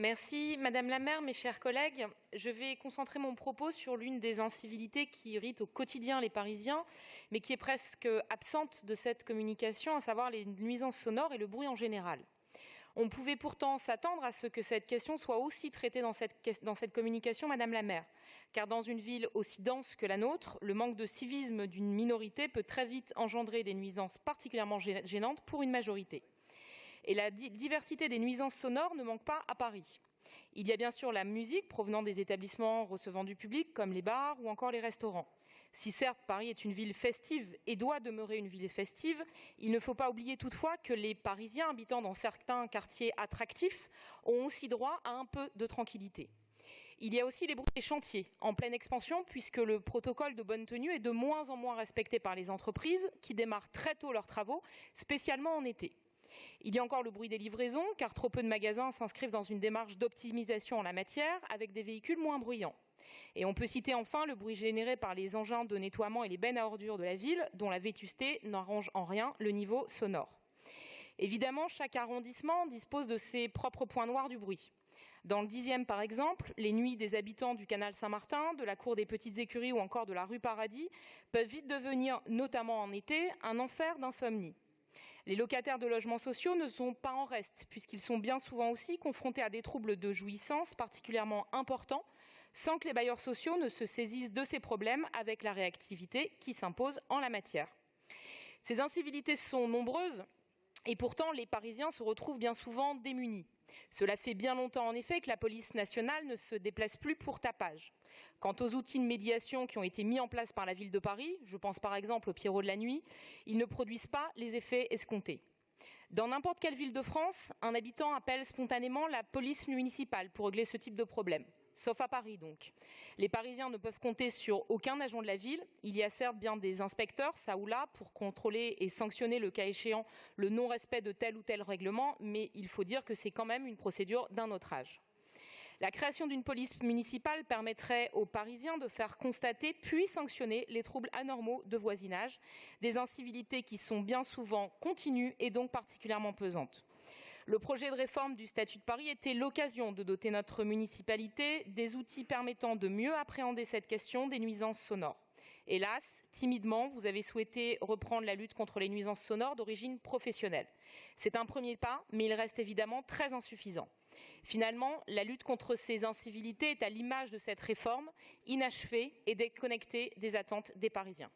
Merci Madame la maire, mes chers collègues. Je vais concentrer mon propos sur l'une des incivilités qui irritent au quotidien les Parisiens, mais qui est presque absente de cette communication, à savoir les nuisances sonores et le bruit en général. On pouvait pourtant s'attendre à ce que cette question soit aussi traitée dans cette communication, Madame la maire, car dans une ville aussi dense que la nôtre, le manque de civisme d'une minorité peut très vite engendrer des nuisances particulièrement gênantes pour une majorité. Et la diversité des nuisances sonores ne manque pas à Paris. Il y a bien sûr la musique provenant des établissements recevant du public, comme les bars ou encore les restaurants. Si certes Paris est une ville festive et doit demeurer une ville festive, il ne faut pas oublier toutefois que les Parisiens habitant dans certains quartiers attractifs ont aussi droit à un peu de tranquillité. Il y a aussi les bruits des chantiers, en pleine expansion, puisque le protocole de bonne tenue est de moins en moins respecté par les entreprises qui démarrent très tôt leurs travaux, spécialement en été. Il y a encore le bruit des livraisons, car trop peu de magasins s'inscrivent dans une démarche d'optimisation en la matière, avec des véhicules moins bruyants. Et on peut citer enfin le bruit généré par les engins de nettoiement et les bennes à ordures de la ville, dont la vétusté n'arrange en rien le niveau sonore. Évidemment, chaque arrondissement dispose de ses propres points noirs du bruit. Dans le 10e, par exemple, les nuits des habitants du canal Saint-Martin, de la cour des Petites Écuries ou encore de la rue Paradis peuvent vite devenir, notamment en été, un enfer d'insomnie. Les locataires de logements sociaux ne sont pas en reste, puisqu'ils sont bien souvent aussi confrontés à des troubles de jouissance particulièrement importants, sans que les bailleurs sociaux ne se saisissent de ces problèmes avec la réactivité qui s'impose en la matière. Ces incivilités sont nombreuses et pourtant les Parisiens se retrouvent bien souvent démunis. Cela fait bien longtemps en effet que la police nationale ne se déplace plus pour tapage. Quant aux outils de médiation qui ont été mis en place par la ville de Paris, je pense par exemple au Pierrot de la nuit, ils ne produisent pas les effets escomptés. Dans n'importe quelle ville de France, un habitant appelle spontanément la police municipale pour régler ce type de problème. Sauf à Paris donc. Les Parisiens ne peuvent compter sur aucun agent de la ville. Il y a certes bien des inspecteurs, ça ou là, pour contrôler et sanctionner le cas échéant le non-respect de tel ou tel règlement, mais il faut dire que c'est quand même une procédure d'un autre âge. La création d'une police municipale permettrait aux Parisiens de faire constater puis sanctionner les troubles anormaux de voisinage, des incivilités qui sont bien souvent continues et donc particulièrement pesantes. Le projet de réforme du statut de Paris était l'occasion de doter notre municipalité des outils permettant de mieux appréhender cette question des nuisances sonores. Hélas, timidement, vous avez souhaité reprendre la lutte contre les nuisances sonores d'origine professionnelle. C'est un premier pas, mais il reste évidemment très insuffisant. Finalement, la lutte contre ces incivilités est à l'image de cette réforme, inachevée et déconnectée des attentes des Parisiens.